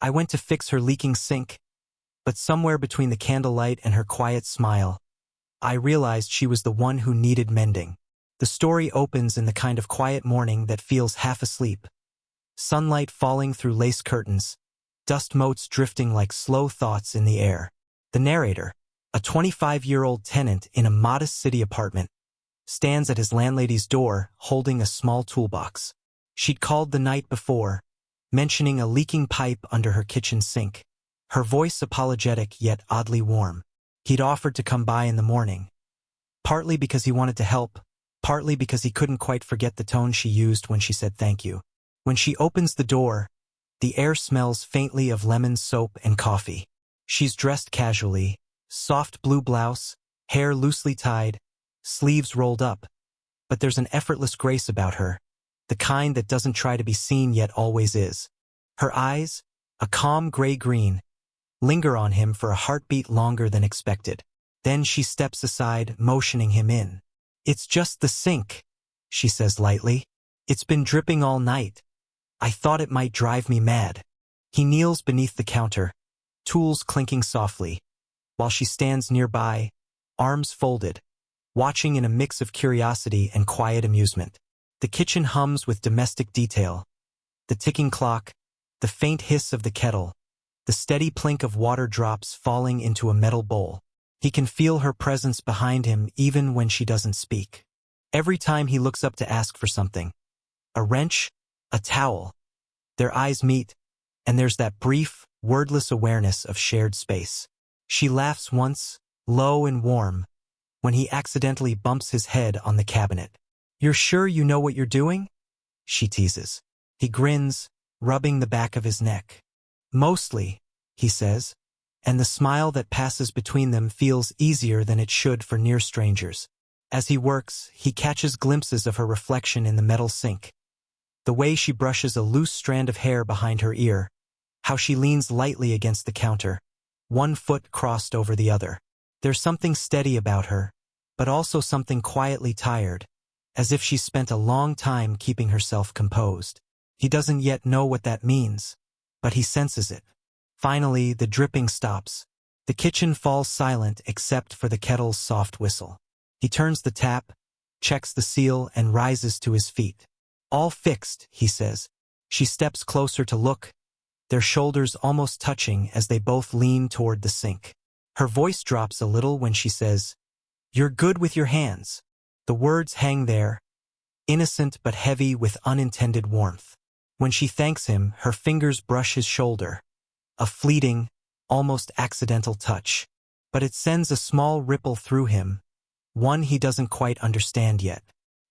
I went to fix her leaking sink, but somewhere between the candlelight and her quiet smile, I realized she was the one who needed mending. The story opens in the kind of quiet morning that feels half asleep. Sunlight falling through lace curtains, dust motes drifting like slow thoughts in the air. The narrator, a 25-year-old tenant in a modest city apartment, stands at his landlady's door holding a small toolbox. She'd called the night before, mentioning a leaking pipe under her kitchen sink, her voice apologetic yet oddly warm. He'd offered to come by in the morning, partly because he wanted to help, partly because he couldn't quite forget the tone she used when she said thank you. When she opens the door, the air smells faintly of lemon soap and coffee. She's dressed casually, soft blue blouse, hair loosely tied, sleeves rolled up, but there's an effortless grace about her, the kind that doesn't try to be seen yet always is. Her eyes, a calm gray-green, linger on him for a heartbeat longer than expected. Then she steps aside, motioning him in. "It's just the sink," she says lightly. "It's been dripping all night. I thought it might drive me mad." He kneels beneath the counter, tools clinking softly, while she stands nearby, arms folded, watching in a mix of curiosity and quiet amusement. The kitchen hums with domestic detail. The ticking clock, the faint hiss of the kettle, the steady plink of water drops falling into a metal bowl. He can feel her presence behind him even when she doesn't speak. Every time he looks up to ask for something, a wrench, a towel, their eyes meet, and there's that brief, wordless awareness of shared space. She laughs once, low and warm, when he accidentally bumps his head on the cabinet. "You're sure you know what you're doing?" she teases. He grins, rubbing the back of his neck. "Mostly," he says, and the smile that passes between them feels easier than it should for near strangers. As he works, he catches glimpses of her reflection in the metal sink. The way she brushes a loose strand of hair behind her ear, how she leans lightly against the counter, one foot crossed over the other. There's something steady about her, but also something quietly tired, as if she's spent a long time keeping herself composed. He doesn't yet know what that means, but he senses it. Finally, the dripping stops. The kitchen falls silent except for the kettle's soft whistle. He turns the tap, checks the seal, and rises to his feet. "All fixed," he says. She steps closer to look, their shoulders almost touching as they both lean toward the sink. Her voice drops a little when she says, "You're good with your hands." The words hang there, innocent but heavy with unintended warmth. When she thanks him, her fingers brush his shoulder, a fleeting, almost accidental touch. But it sends a small ripple through him, one he doesn't quite understand yet.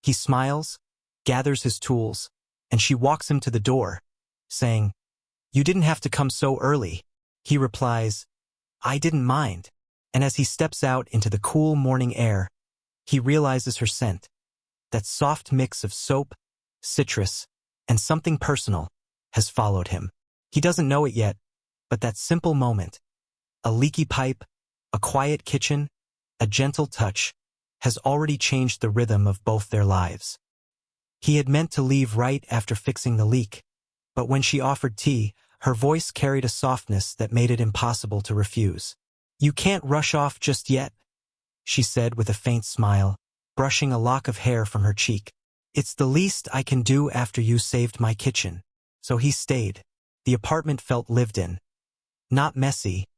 He smiles, gathers his tools, and she walks him to the door, saying, "You didn't have to come so early." He replies, "I didn't mind." And as he steps out into the cool morning air, he realizes her scent, that soft mix of soap, citrus, and something personal, has followed him. He doesn't know it yet, but that simple moment, a leaky pipe, a quiet kitchen, a gentle touch, has already changed the rhythm of both their lives. He had meant to leave right after fixing the leak, but when she offered tea, her voice carried a softness that made it impossible to refuse. "You can't rush off just yet," she said with a faint smile, brushing a lock of hair from her cheek. "It's the least I can do after you saved my kitchen." So he stayed. The apartment felt lived in. Not messy,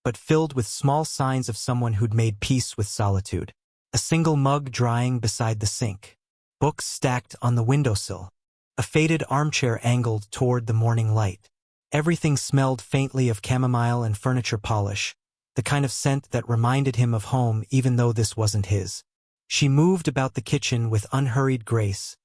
but filled with small signs of someone who'd made peace with solitude. A single mug drying beside the sink. Books stacked on the windowsill. A faded armchair angled toward the morning light. Everything smelled faintly of chamomile and furniture polish, the kind of scent that reminded him of home even though this wasn't his. She moved about the kitchen with unhurried grace,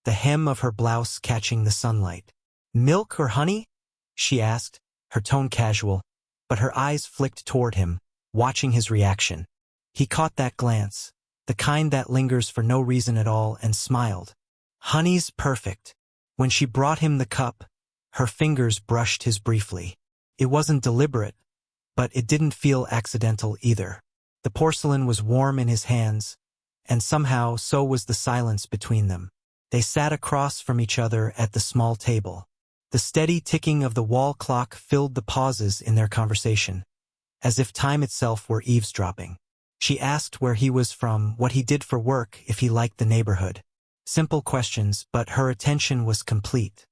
the hem of her blouse catching the sunlight. "Milk or honey?" she asked, her tone casual, but her eyes flicked toward him, watching his reaction. He caught that glance, the kind that lingers for no reason at all, and smiled. "Honey's perfect." When she brought him the cup, her fingers brushed his briefly. It wasn't deliberate, but it didn't feel accidental either. The porcelain was warm in his hands, and somehow so was the silence between them. They sat across from each other at the small table. The steady ticking of the wall clock filled the pauses in their conversation, as if time itself were eavesdropping. She asked where he was from, what he did for work, if he liked the neighborhood. Simple questions, but her attention was complete.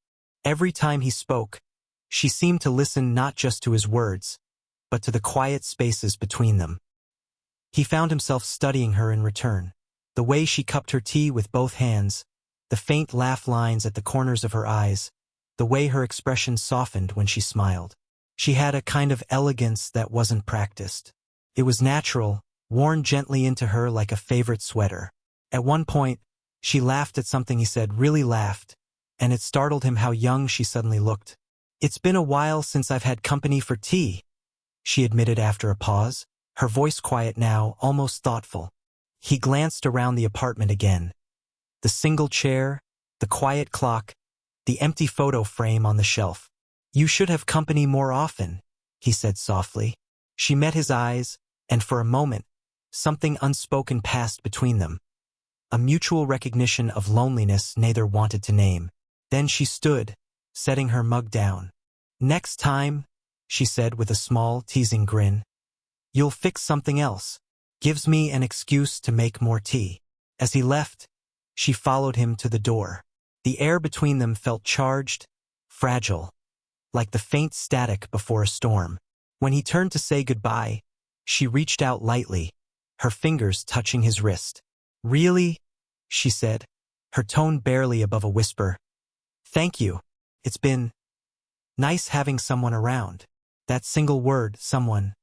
Every time he spoke, she seemed to listen not just to his words, but to the quiet spaces between them. He found himself studying her in return. The way she cupped her tea with both hands, the faint laugh lines at the corners of her eyes, the way her expression softened when she smiled. She had a kind of elegance that wasn't practiced. It was natural, worn gently into her like a favorite sweater. At one point, she laughed at something he said, really laughed, and it startled him how young she suddenly looked. "It's been a while since I've had company for tea," she admitted after a pause, her voice quiet now, almost thoughtful. He glanced around the apartment again. The single chair, the quiet clock, the empty photo frame on the shelf. "You should have company more often," he said softly. She met his eyes, and for a moment, something unspoken passed between them. A mutual recognition of loneliness neither wanted to name. Then she stood, setting her mug down. "Next time," she said with a small, teasing grin, "you'll fix something else." Gives me an excuse to make more tea. As he left, she followed him to the door. The air between them felt charged, fragile, like the faint static before a storm. When he turned to say goodbye, she reached out lightly, her fingers touching his wrist. "Really?" she said, her tone barely above a whisper. "Thank you. It's been nice having someone around." That single word, someone,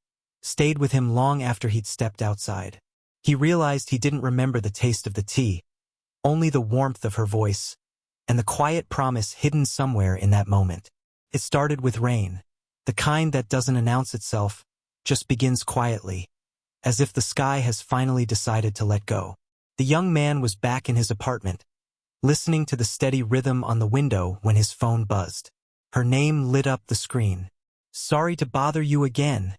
stayed with him long after he'd stepped outside. He realized he didn't remember the taste of the tea, only the warmth of her voice, and the quiet promise hidden somewhere in that moment. It started with rain, the kind that doesn't announce itself, just begins quietly, as if the sky has finally decided to let go. The young man was back in his apartment, listening to the steady rhythm on the window when his phone buzzed. Her name lit up the screen. "Sorry to bother you again,"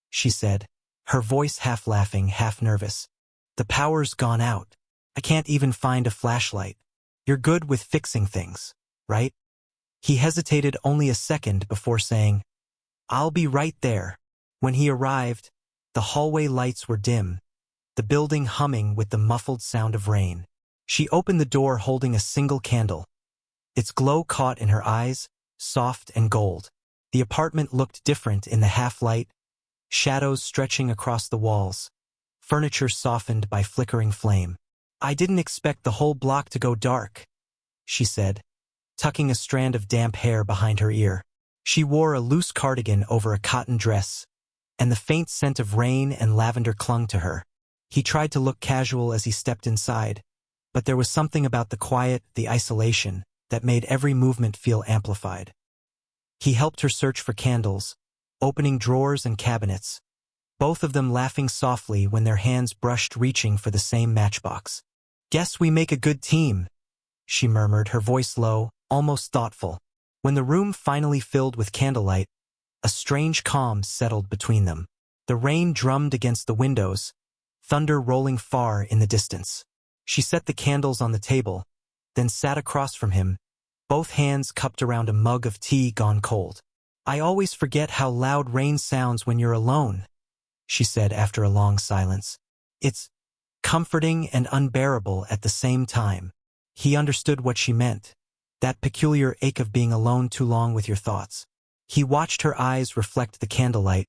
she said, her voice half laughing, half nervous. "The power's gone out. I can't even find a flashlight. You're good with fixing things, right?" He hesitated only a second before saying, "I'll be right there." When he arrived, the hallway lights were dim, the building humming with the muffled sound of rain. She opened the door holding a single candle. Its glow caught in her eyes, soft and gold. The apartment looked different in the half-light, shadows stretching across the walls, furniture softened by flickering flame. "I didn't expect the whole block to go dark," she said, tucking a strand of damp hair behind her ear. She wore a loose cardigan over a cotton dress, and the faint scent of rain and lavender clung to her. He tried to look casual as he stepped inside, but there was something about the quiet, the isolation, that made every movement feel amplified. He helped her search for candles, opening drawers and cabinets, both of them laughing softly when their hands brushed reaching for the same matchbox. "Guess we make a good team," she murmured, her voice low, almost thoughtful. When the room finally filled with candlelight, a strange calm settled between them. The rain drummed against the windows, thunder rolling far in the distance. She set the candles on the table, then sat across from him, both hands cupped around a mug of tea gone cold. "I always forget how loud rain sounds when you're alone," she said after a long silence. "It's comforting and unbearable at the same time." He understood what she meant, that peculiar ache of being alone too long with your thoughts. He watched her eyes reflect the candlelight,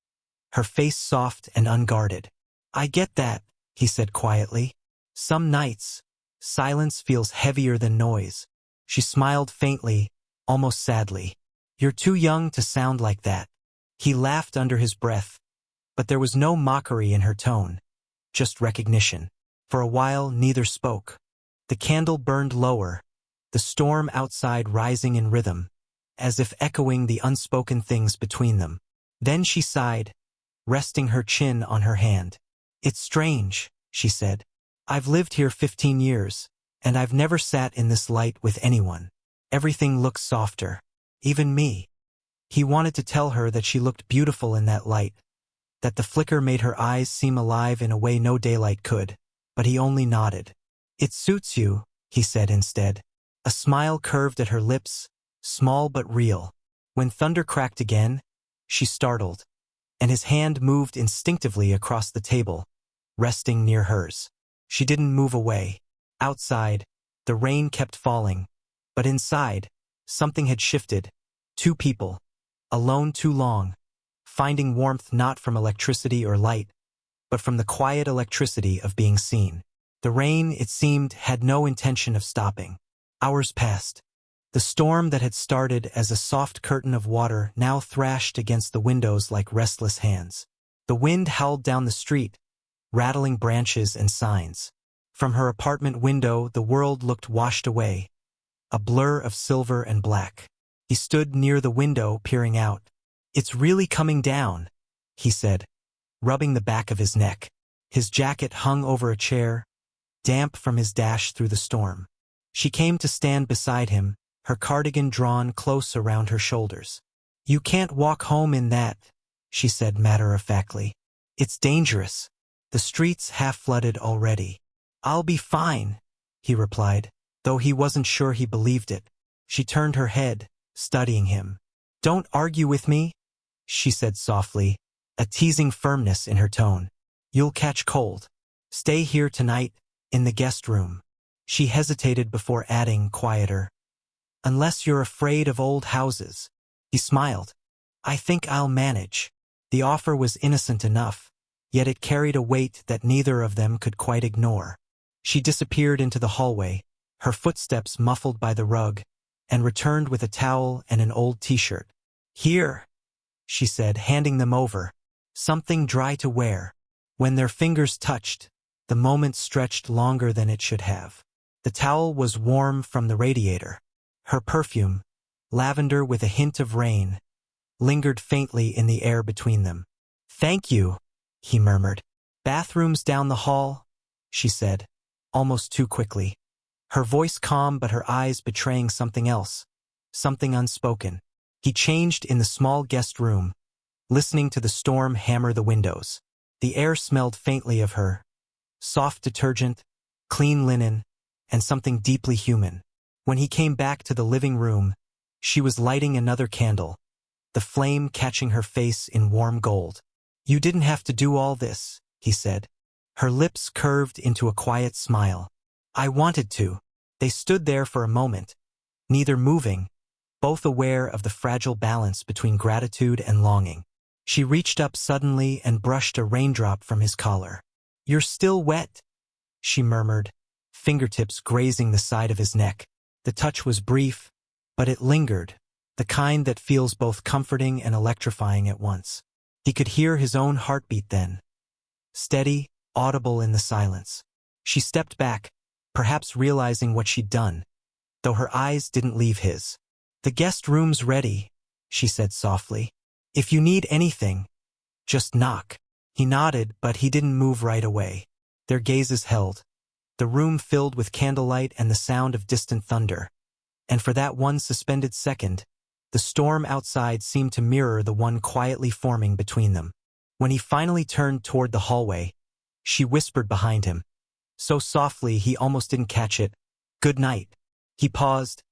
her face soft and unguarded. "I get that," he said quietly. "Some nights, silence feels heavier than noise." She smiled faintly, almost sadly. "You're too young to sound like that." He laughed under his breath, but there was no mockery in her tone, just recognition. For a while, neither spoke. The candle burned lower, the storm outside rising in rhythm, as if echoing the unspoken things between them. Then she sighed, resting her chin on her hand. "It's strange," she said. "I've lived here 15 years, and I've never sat in this light with anyone. Everything looks softer, even me." He wanted to tell her that she looked beautiful in that light, that the flicker made her eyes seem alive in a way no daylight could, but he only nodded. "It suits you," he said instead. A smile curved at her lips, small but real. When thunder cracked again, she startled, and his hand moved instinctively across the table, resting near hers. She didn't move away. Outside, the rain kept falling, but inside, something had shifted. Two people, alone too long, finding warmth not from electricity or light, but from the quiet electricity of being seen. The rain, it seemed, had no intention of stopping. Hours passed. The storm that had started as a soft curtain of water now thrashed against the windows like restless hands. The wind howled down the street, rattling branches and signs. From her apartment window, the world looked washed away, a blur of silver and black. He stood near the window, peering out. "It's really coming down," he said, rubbing the back of his neck. His jacket hung over a chair, damp from his dash through the storm. She came to stand beside him, her cardigan drawn close around her shoulders. "You can't walk home in that," she said matter-of-factly. "It's dangerous. The street's half-flooded already." "I'll be fine," he replied, though he wasn't sure he believed it. She turned her head, studying him. "Don't argue with me," she said softly, a teasing firmness in her tone. "You'll catch cold. Stay here tonight, in the guest room." She hesitated before adding, quieter, "Unless you're afraid of old houses." He smiled. "I think I'll manage." The offer was innocent enough, yet it carried a weight that neither of them could quite ignore. She disappeared into the hallway, her footsteps muffled by the rug, and returned with a towel and an old t-shirt. "Here," she said, handing them over. "Something dry to wear." When their fingers touched, the moment stretched longer than it should have. The towel was warm from the radiator. Her perfume, lavender with a hint of rain, lingered faintly in the air between them. "Thank you," he murmured. "Bathrooms down the hall," she said, almost too quickly. Her voice calm but her eyes betraying something else, something unspoken. He changed in the small guest room, listening to the storm hammer the windows. The air smelled faintly of her, soft detergent, clean linen, and something deeply human. When he came back to the living room, she was lighting another candle, the flame catching her face in warm gold. "You didn't have to do all this," he said. Her lips curved into a quiet smile. "I wanted to." They stood there for a moment, neither moving, both aware of the fragile balance between gratitude and longing. She reached up suddenly and brushed a raindrop from his collar. "You're still wet," she murmured, fingertips grazing the side of his neck. The touch was brief, but it lingered, the kind that feels both comforting and electrifying at once. He could hear his own heartbeat then, steady, audible in the silence. She stepped back, perhaps realizing what she'd done, though her eyes didn't leave his. "The guest room's ready," she said softly. "If you need anything, just knock." He nodded, but he didn't move right away. Their gazes held, the room filled with candlelight and the sound of distant thunder. And for that one suspended second, the storm outside seemed to mirror the one quietly forming between them. When he finally turned toward the hallway, she whispered behind him, so softly he almost didn't catch it, "Good night." He paused,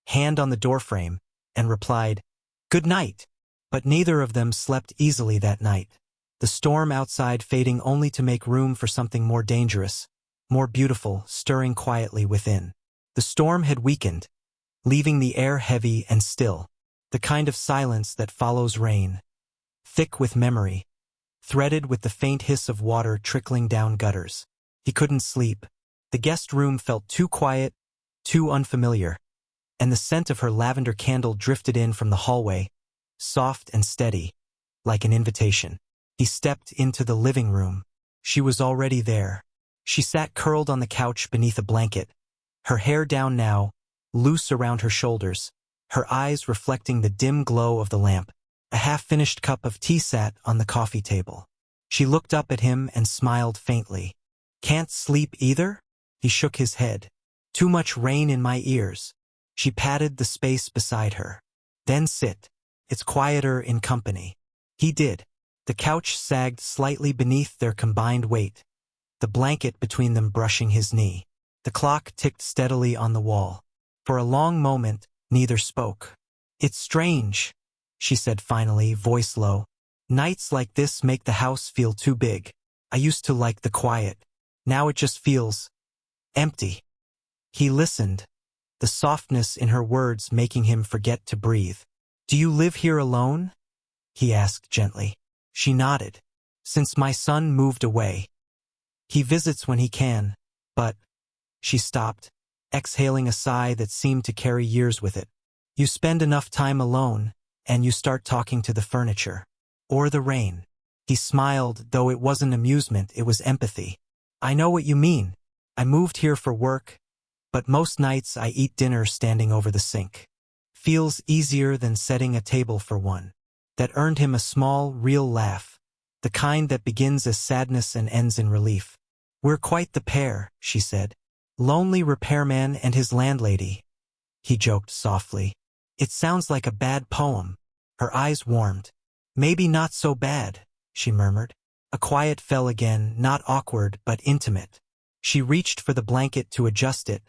hand on the doorframe, and replied, "Good night." But neither of them slept easily that night, the storm outside fading only to make room for something more dangerous, more beautiful, stirring quietly within. The storm had weakened, leaving the air heavy and still, the kind of silence that follows rain, thick with memory, threaded with the faint hiss of water trickling down gutters. He couldn't sleep. The guest room felt too quiet, too unfamiliar, and the scent of her lavender candle drifted in from the hallway, soft and steady, like an invitation. He stepped into the living room. She was already there. She sat curled on the couch beneath a blanket, her hair down now, loose around her shoulders, her eyes reflecting the dim glow of the lamp. A half-finished cup of tea sat on the coffee table. She looked up at him and smiled faintly. "Can't sleep either?" He shook his head. "Too much rain in my ears." She patted the space beside her. "Then sit. It's quieter in company." He did. The couch sagged slightly beneath their combined weight, the blanket between them brushing his knee. The clock ticked steadily on the wall. For a long moment, neither spoke. "It's strange," she said finally, voice low. Nights like this make the house feel too big. I used to like the quiet. Now it just feels empty. He listened, the softness in her words making him forget to breathe. Do you live here alone? He asked gently. She nodded. Since my son moved away. He visits when he can, but... She stopped, exhaling a sigh that seemed to carry years with it. You spend enough time alone, and you start talking to the furniture. Or the rain. He smiled, though it wasn't amusement, it was empathy. I know what you mean. I moved here for work, but most nights I eat dinner standing over the sink. Feels easier than setting a table for one. That earned him a small, real laugh. The kind that begins as sadness and ends in relief. We're quite the pair, she said. Lonely repairman and his landlady. He joked softly. It sounds like a bad poem. Her eyes warmed. Maybe not so bad, she murmured. A quiet fell again, not awkward but intimate. She reached for the blanket to adjust it,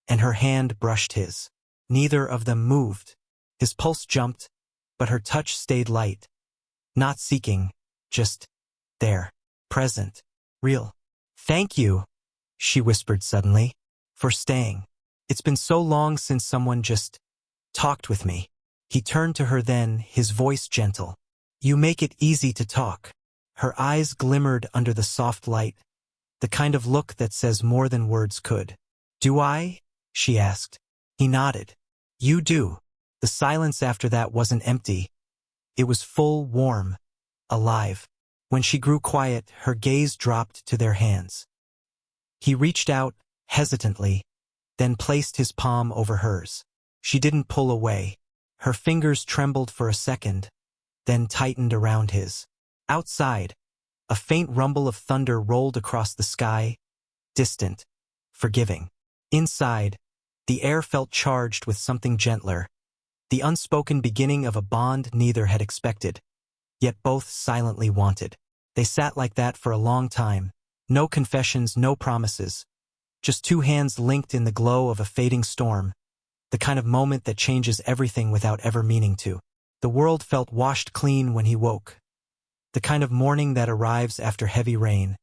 and her hand brushed his. Neither of them moved. His pulse jumped, but her touch stayed light. Not seeking, just there, present, real. Thank you, she whispered suddenly, for staying. It's been so long since someone just talked with me. He turned to her then, his voice gentle. You make it easy to talk. Her eyes glimmered under the soft light, the kind of look that says more than words could. Do I? She asked. He nodded. You do. The silence after that wasn't empty. It was full, warm, alive. When she grew quiet, her gaze dropped to their hands. He reached out, hesitantly, then placed his palm over hers. She didn't pull away. Her fingers trembled for a second, then tightened around his. Outside, a faint rumble of thunder rolled across the sky, distant, forgiving. Inside, the air felt charged with something gentler, the unspoken beginning of a bond neither had expected, yet both silently wanted. They sat like that for a long time, no confessions, no promises, just two hands linked in the glow of a fading storm, the kind of moment that changes everything without ever meaning to. The world felt washed clean when he woke. The kind of morning that arrives after heavy rain,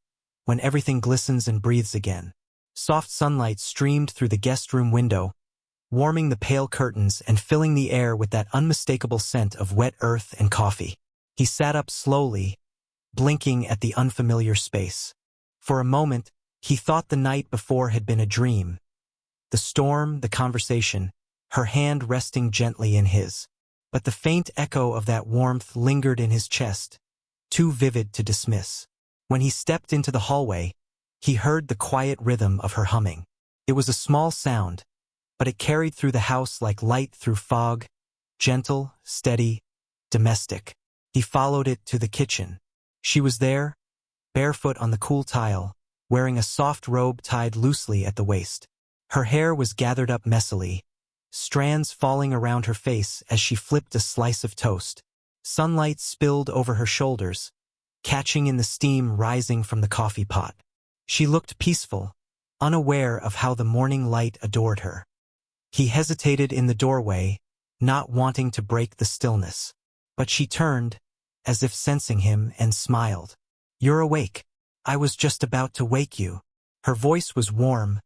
when everything glistens and breathes again. Soft sunlight streamed through the guest room window, warming the pale curtains and filling the air with that unmistakable scent of wet earth and coffee. He sat up slowly, blinking at the unfamiliar space. For a moment, he thought the night before had been a dream. The storm, the conversation, her hand resting gently in his. But the faint echo of that warmth lingered in his chest, too vivid to dismiss. When he stepped into the hallway, he heard the quiet rhythm of her humming. It was a small sound, but it carried through the house like light through fog, gentle, steady, domestic. He followed it to the kitchen. She was there, barefoot on the cool tile, wearing a soft robe tied loosely at the waist. Her hair was gathered up messily, strands falling around her face as she flipped a slice of toast. Sunlight spilled over her shoulders, catching in the steam rising from the coffee pot. She looked peaceful, unaware of how the morning light adored her. He hesitated in the doorway, not wanting to break the stillness. But she turned, as if sensing him, and smiled. You're awake. I was just about to wake you. Her voice was warm,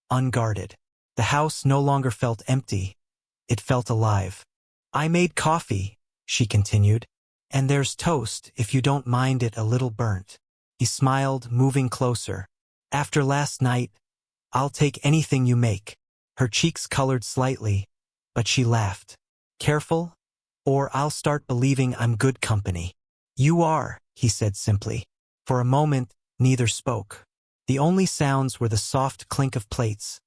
unguarded. The house no longer felt empty. It felt alive. I made coffee, she continued, and there's toast if you don't mind it a little burnt. He smiled, moving closer. After last night, I'll take anything you make. Her cheeks colored slightly, but she laughed. Careful, or I'll start believing I'm good company. You are, he said simply. For a moment, neither spoke. The only sounds were the soft clink of plates,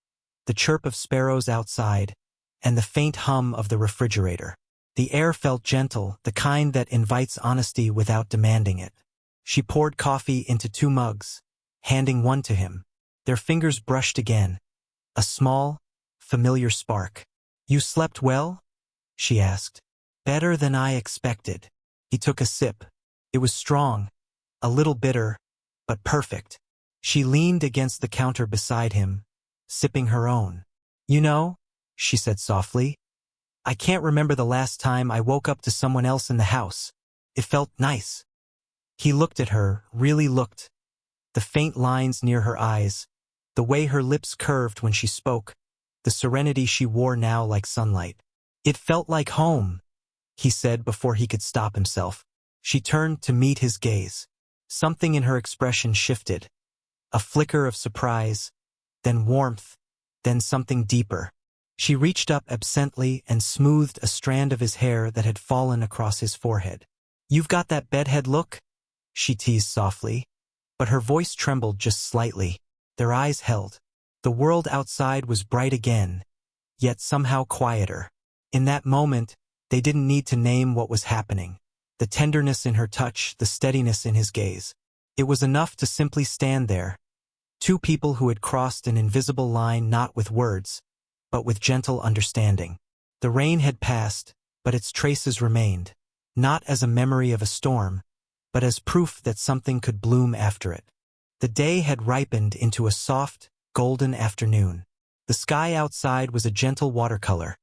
the chirp of sparrows outside, and the faint hum of the refrigerator. The air felt gentle, the kind that invites honesty without demanding it. She poured coffee into 2 mugs, handing one to him. Their fingers brushed again. A small, familiar spark. You slept well? She asked. Better than I expected. He took a sip. It was strong, a little bitter, but perfect. She leaned against the counter beside him, sipping her own. You know, she said softly, I can't remember the last time I woke up to someone else in the house. It felt nice. He looked at her, really looked. The faint lines near her eyes, the way her lips curved when she spoke, the serenity she wore now like sunlight. It felt like home, he said before he could stop himself. She turned to meet his gaze. Something in her expression shifted. A flicker of surprise, then warmth, then something deeper. She reached up absently and smoothed a strand of his hair that had fallen across his forehead. "You've got that bedhead look?" she teased softly, but her voice trembled just slightly. Their eyes held. The world outside was bright again, yet somehow quieter. In that moment, they didn't need to name what was happening. The tenderness in her touch, the steadiness in his gaze. It was enough to simply stand there. Two people who had crossed an invisible line not with words, but with gentle understanding. The rain had passed, but its traces remained, not as a memory of a storm, but as proof that something could bloom after it. The day had ripened into a soft, golden afternoon. The sky outside was a gentle watercolor,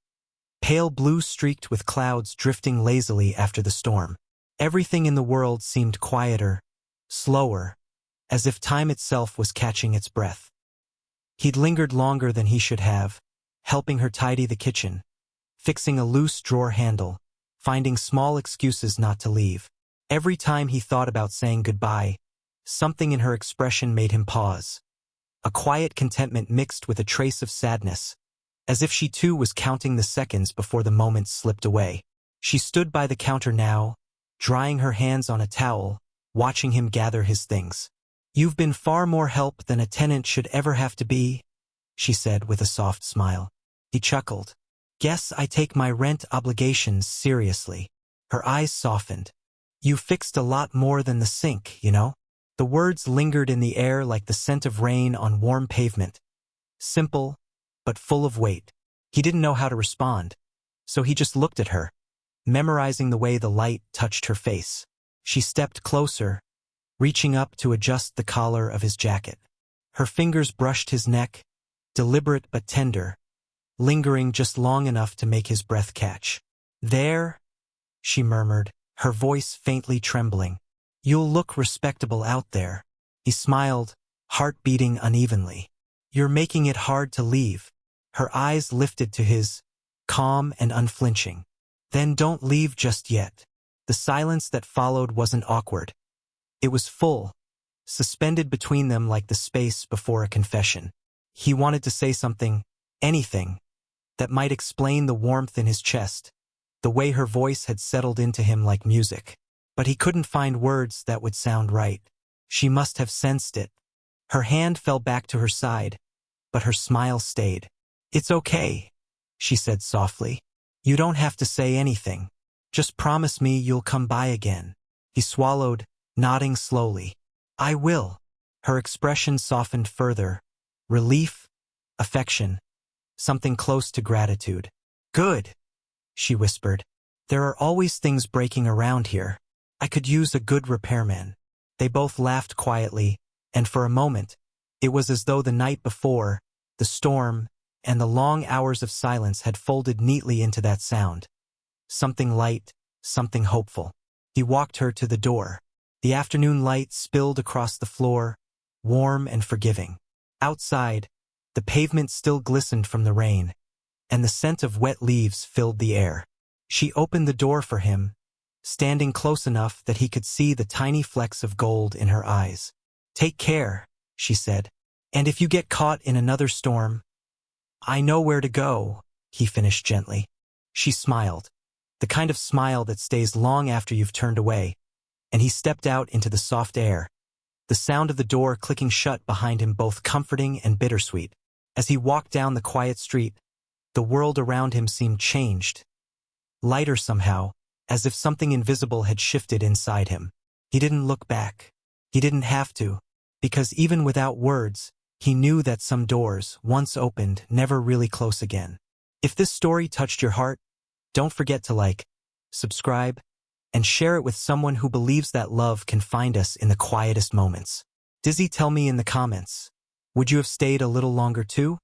pale blue streaked with clouds drifting lazily after the storm. Everything in the world seemed quieter, slower, as if time itself was catching its breath. He'd lingered longer than he should have, helping her tidy the kitchen, fixing a loose drawer handle, finding small excuses not to leave. Every time he thought about saying goodbye, something in her expression made him pause. A quiet contentment mixed with a trace of sadness, as if she too was counting the seconds before the moment slipped away. She stood by the counter now, drying her hands on a towel, watching him gather his things. "You've been far more help than a tenant should ever have to be," she said with a soft smile. He chuckled. "Guess I take my rent obligations seriously." Her eyes softened. "You fixed a lot more than the sink, you know?" The words lingered in the air like the scent of rain on warm pavement. Simple, but full of weight. He didn't know how to respond, so he just looked at her, memorizing the way the light touched her face. She stepped closer, reaching up to adjust the collar of his jacket. Her fingers brushed his neck, deliberate but tender, lingering just long enough to make his breath catch. "There," she murmured, her voice faintly trembling. "You'll look respectable out there." He smiled, heart beating unevenly. "You're making it hard to leave." Her eyes lifted to his, calm and unflinching. "Then don't leave just yet." The silence that followed wasn't awkward. It was full, suspended between them like the space before a confession. He wanted to say something, anything, that might explain the warmth in his chest, the way her voice had settled into him like music. But he couldn't find words that would sound right. She must have sensed it. Her hand fell back to her side, but her smile stayed. "It's okay," she said softly. "You don't have to say anything. Just promise me you'll come by again." He swallowed, nodding slowly. "I will." Her expression softened further. Relief, affection, something close to gratitude. "Good," she whispered. "There are always things breaking around here. I could use a good repairman." They both laughed quietly, and for a moment, it was as though the night before, the storm, and the long hours of silence had folded neatly into that sound. Something light, something hopeful. He walked her to the door. The afternoon light spilled across the floor, warm and forgiving. Outside, the pavement still glistened from the rain, and the scent of wet leaves filled the air. She opened the door for him, standing close enough that he could see the tiny flecks of gold in her eyes. "Take care," she said. "And if you get caught in another storm, I know where to go," he finished gently. She smiled, the kind of smile that stays long after you've turned away, and he stepped out into the soft air, the sound of the door clicking shut behind him both comforting and bittersweet. As he walked down the quiet street, the world around him seemed changed, lighter somehow, as if something invisible had shifted inside him. He didn't look back. He didn't have to, because even without words, he knew that some doors, once opened, never really close again. If this story touched your heart, don't forget to like, subscribe, and share it with someone who believes that love can find us in the quietest moments. Tell me in the comments, would you have stayed a little longer too?